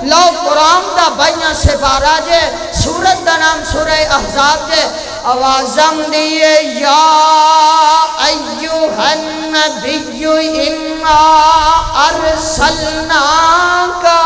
لو قرآن دا بائیاں سپارہ جے سورت دا نام سورہ احزاب جے آوازم دیئے یا ایوہ النبی انا ارسلناکا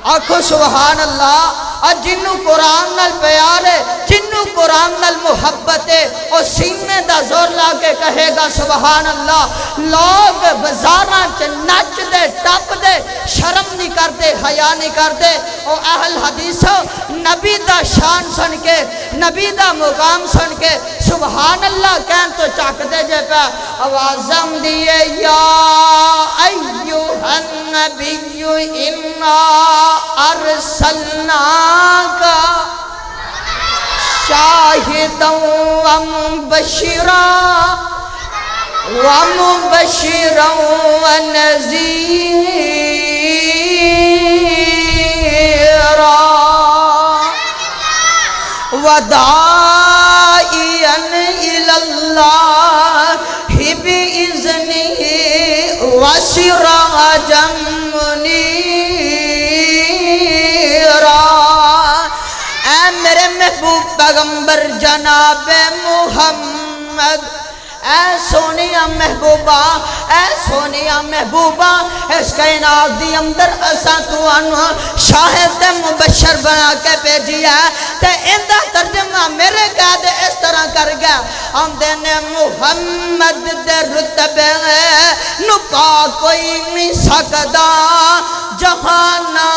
آنکھو سبحان اللہ جنو قرآن نال پیار ہے جنو قرآن نال محبت ہے اور سینے دا زور لا کے کہے گا سبحان اللہ لوگ بزاراں چ نچ دے ٹپ دے شرم نہیں کرتے حیا نہیں کرتے اور اہل حدیث نبی دا شان سن کے نبی دا مقام سن کے سبحان اللہ کہن تو چاک دے جے پہ آوازم دیئے یا ایوہ النبی انا ارسلناکا شاہدا ومبشرا ونذیرا وداعیا الی اللہ بإذنہ وسراجا منیرا اے میرے محبوب پیغمبر جناب محمد اے سونیا محبوبہ اس کائنات دی اندر اساں تو انو شاہد مبشر بنا کے بھیجیا تے اندہ ترجمہ میرے قید اس طرح کر گیا ہم دینے محمد دے رتبے نپا کوئی نہیں سکدا جہانا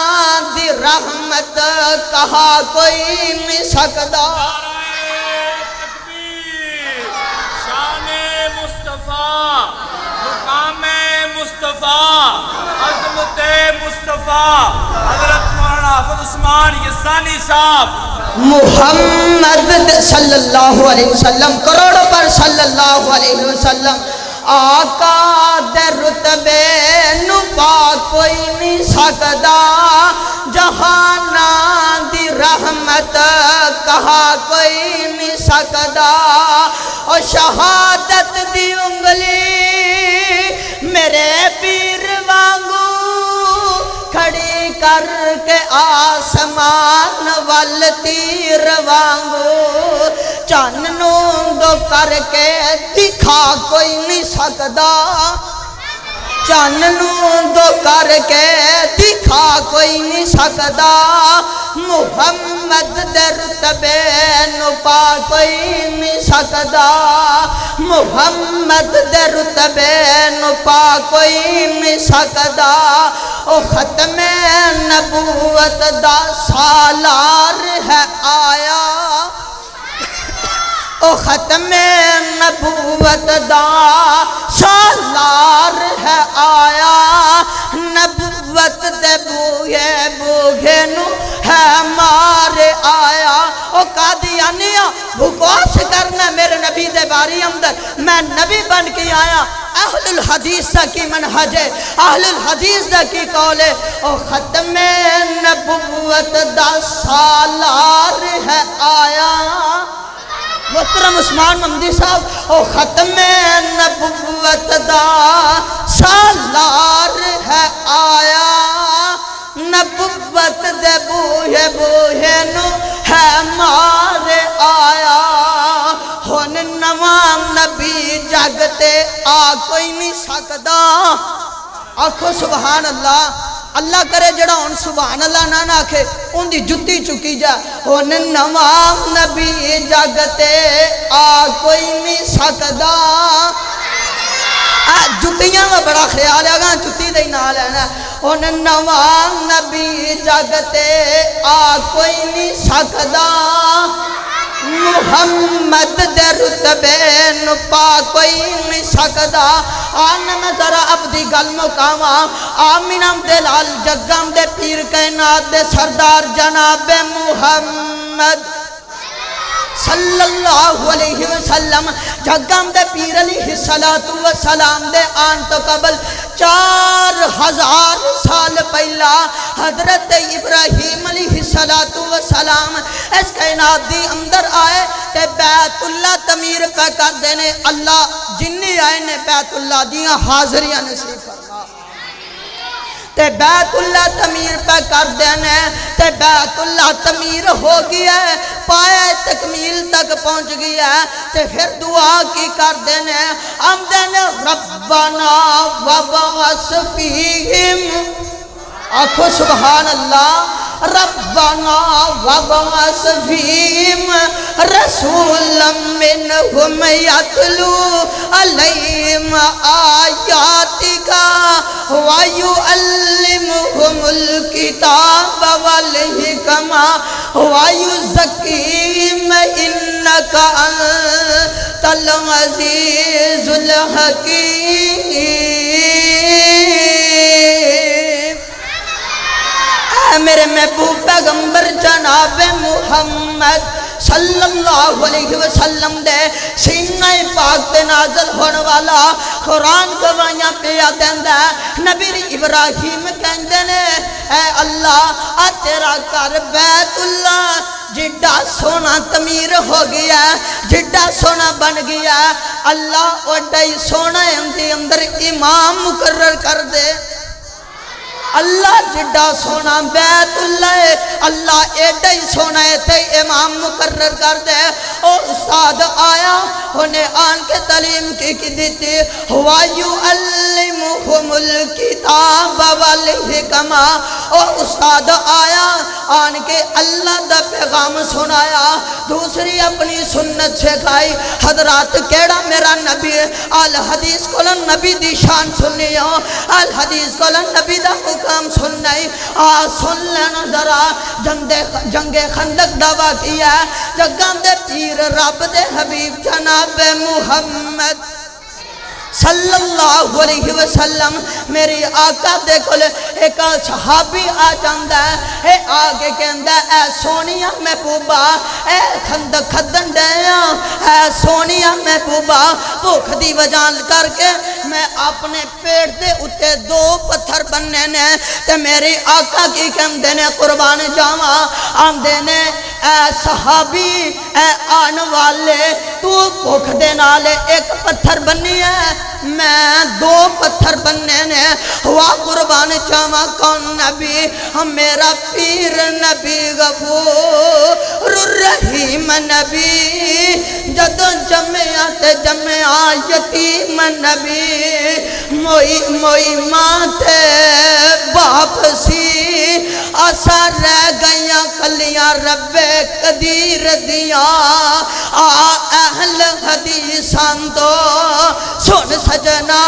دی رحمت کہا کوئی نہیں سکدا مقام مصطفیٰ عظمت مصطفیٰ حضرت مولانا حافظ عثمان یسانی صاحب محمد صلی اللہ علیہ وسلم کروڑوں پر صلی اللہ علیہ وسلم آقا دے رتبے نپا کوئی نہیں سکدا جہانا دی رحمت کہا کوئی نہیں سکدا اور شہادت دی انگلی میرے پیر وانگو کھڑی کر کے آسمان وال تیر وانگو چاننوں دو کر کے دکھا کوئی نہیں سکدا چاننوں دو کر کے دکھا کوئی نہیں سکدا محمد دے رتبے نپا کوئی نہیں سکدا محمد دے رتبے نپا کوئی نہیں سکدا او ختم نبوت دا سالار ہے آیا او ختم نبوت دا سالار ہے آیا نبوت دے بوگے نو ہے مارے آیا او قادیانیہ بھکوش کرنا میرے نبی دے باری اندر میں نبی بن کے آیا اہل الحدیث دا کی منحج ہے اہل الحدیث دا کی قول ہے او ختم نبوت دا سالار ہے آیا محترم عثمان محمدی صاحب او ختم نبوت دا سالار ہے آیا نبوت دے بوہے نو ہے مارے آیا ہن نواں نبی جگتے آ کوئی نہیں سکدا آکھو سبحان اللہ اللہ کرے جڑا ان سبحان اللہ نہ ناکھے ان دی جتی چکی جا ہن نواں نبی جگتے آ کوئی نہیں سکدا جتیاں میں بڑا خیال ہے اگاں جتی دے نہ لینا ہن نواں نبی جگتے آ کوئی نہیں سکدا محمد دے رتبے نپا کوئی نہیں سکدا آنا میں ذرا اپنی گل مقاما آمینم دے لال جگم دے پیر کائنات دے سردار جناب محمد صلی اللہ علیہ وسلم جگم دے پیر علیہ السلام دے آن تو قبل 4000 سال پہلا حضرت ابراہیم علیہ السلام اس کائنات دی اندر آئے تے بیت اللہ تعمیر پہ کر دینے اللہ جنی آئے نے بیت اللہ دیاں حاضریاں نصیب فرما تے بیت اللہ تعمیر پہ کر نے تے بیت اللہ تعمیر ہو گیا ہے پائے تکمیل تک پہنچ گیا ہے تے پھر دعا کی کر دینے ہم دینے ربنا وبعث فیہم آنکھو سبحان اللہ ربنا وبعث فیہم رسولا منہم یتلو علیہم آیاتک ویعلمہم الکتاب والحکمہ ویزکیہم انک انت العزیز الحکیم۔ اے میرے محبوب پیغمبر جناب محمد صلی اللہ علیہ وسلم دے سینہ پاک تے نازل ہونے والا قرآن گواہیاں پیا دیندا ہے۔ نبی ابراہیم کہندے نے اے اللہ آ تیرا گھر بیت اللہ جڈا سونا تعمیر ہو گیا جڈا سونا بن گیا اللہ اوڈا ہی سونا اندر امام مقرر کر دے۔ اللہ جڈا سونا بیت اللہ ہے اللہ ایڈا ہی سونا ہے تے امام مقرر کر دے۔ او استاد آیا انہیں آن کے تعلیم کی دیتی وَيُعَلِّمُهُمُ الْكِتَابَ وَالْحِکْمَةَ۔ او استاد آیا آن کے اللہ دا پیغام سنایا دوسری اپنی سنت سکھائی۔ حضرات کیڑا میرا نبی الحدیث کولن نبی دی شان سننی ہو الحدیث کولن نبی دا حکم سننی سن لینا ذرا جنگ خندق دعویٰ کیا جگہ دے پیر رب دے حبیب جناب محمد صلی اللہ علیہ وسلم میری آقا دے کل ایک صحابی آ جاندہ ہے اے آگے کہندہ اے سونیا محبوبہ اے خندق کھدن دیا اے سونیا محبوبہ بھوک دی وجان کر کے میں اپنے پیٹ دے اتے دو پتھر بننے نے تے میری آقا کی کہندے نے قربان جاما آمدے نے اے صحابی اے آن والے تو بھوک دے نالے ایک پتھر بننی ہے میں دو پتھر بننے نے ہوا قربان چاما کون نبی ہم میرا پیر نبی غفور الرحیم نبی جدو جمعیت جمعہ یتیم نبی موئی ماں تے باپ سی آسا رہ گئیاں کلیاں رب قدیر دیا اہل حدیثاں تو سن سجنا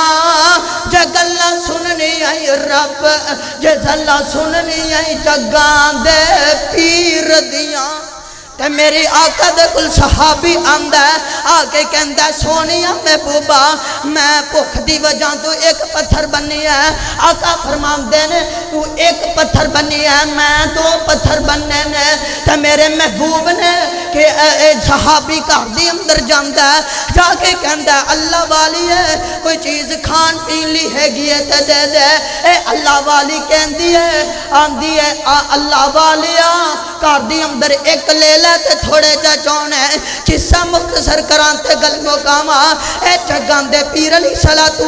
جے گلہ سننی آئی رب جے گلہ سننی آئی جگاں دے پیر دیاں تے میری آقا دے کل صحابی آمدہ ہے آگے کہندہ سونیا محبوبہ میں بھوک دی وجہ تو ایک پتھر بنی ہے آقا فرمان دینے تو ایک پتھر بنی ہے میں دو پتھر بننے نے تے میرے محبوب نے کہ اے صحابی کار دی اندر جاندہ ہے جا کے کہندہ ہے اللہ والی ہے کوئی چیز کھان پین لی ہے گئے تے دے دے اے اللہ والی کہندی ہے آندی ہے اللہ والیا کار دی اندر ایک لیلہ تے تھوڑے جا چون ہے قصہ مختصر کرانتے گل مقامہ اے جگان دے پیر علیہ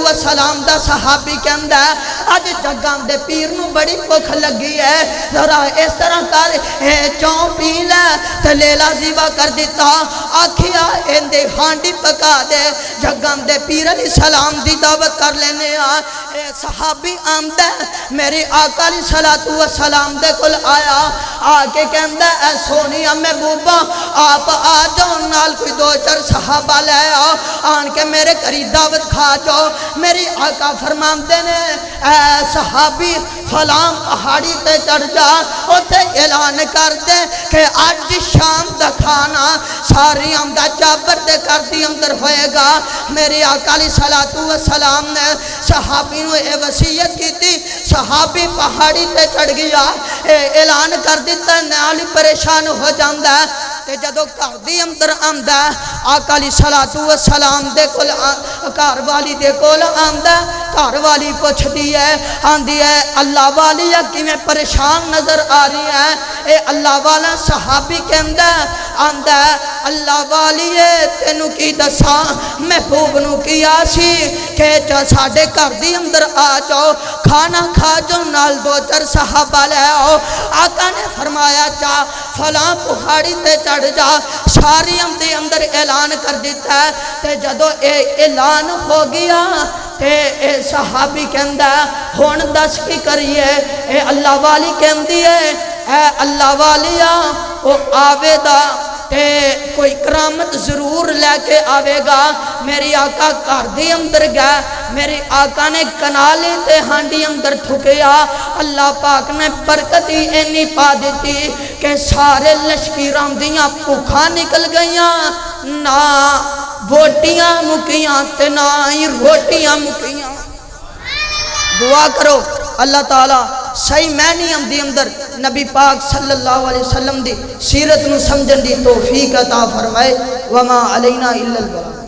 السلام دا صحابی کے اندر آج جگان دے پیر نو بڑی بھوک لگی ہے ذرا اس طرح کر اے چون پی لے تے لیلا زیبا کر دیتا آکھیا اندے ہانڈی پکا دے جگان دے پیر علیہ السلام دی دعوت کر لینے اے صحابی آمدہ میری آقا علیہ السلام دے کل آیا آگے کہ اندر اے سونیا محبوبہ آپ آ جاؤ نال کوئی دو چار صحابہ لے آؤ آن کے میرے قریب دعوت کھا جاؤ میری آقا فرمان دینے اے صحابی فلان پہاڑی تے چڑھ جا اتے اعلان کر دے کہ آج شام دا کھانا ساری آمدہ چابر دے کر دی اندر ہوئے گا میری آقا علیہ السلام نے صحابی نو اے وسیعت کی تھی صحابی پہاڑی تے چڑھ گیا اعلان کر دیتا نالی پریشان ہو جاندہ تے جدو کار دی اندر آمدہ آقا علیہ السلام دے کل کار والی دے کل آمدہ کار والی پوچھ دی ہے آندی ہے اللہ والی کی میں پریشان نظر آ رہی ہے اے اللہ والا صحابی کے اندر آندہ اللہ والی ہے تینو کی دسا محبوب نو کیا سی کہ چا ساڑے کار دی اندر آ جاؤ کھانا کھا جو نال دو چر صحابہ لے آؤ فرمایا چا فلاں پہاڑی تے چڑھ جا شاریام دے اندر اعلان کر دیتا ہے تے جدو اے اعلان ہو گیا تے اے صحابی کہندا ہون دس کی کریے اے اللہ والی کہندی ہے اے اللہ والیا او آوے دا تے کوئی کرامت ضرور لے کے آوے گا میری آقا گھر دی اندر گیا میری آقا نے کنالی تے ہانڈی اندر تھکیا اللہ پاک نے برکتی اینی پا دیتی کہ سارے لشکیراں دیاں بھوکاں نکل گئیاں نہ بوٹیاں مکیاں تے نہ ہی روٹیاں مکیاں دعا کرو اللہ تعالیٰ صحیح معنی دی اندر نبی پاک صلی اللہ علیہ وسلم دی سیرت نو سمجھن دی توفیق عطا فرمائے وما علینا الا البلاغ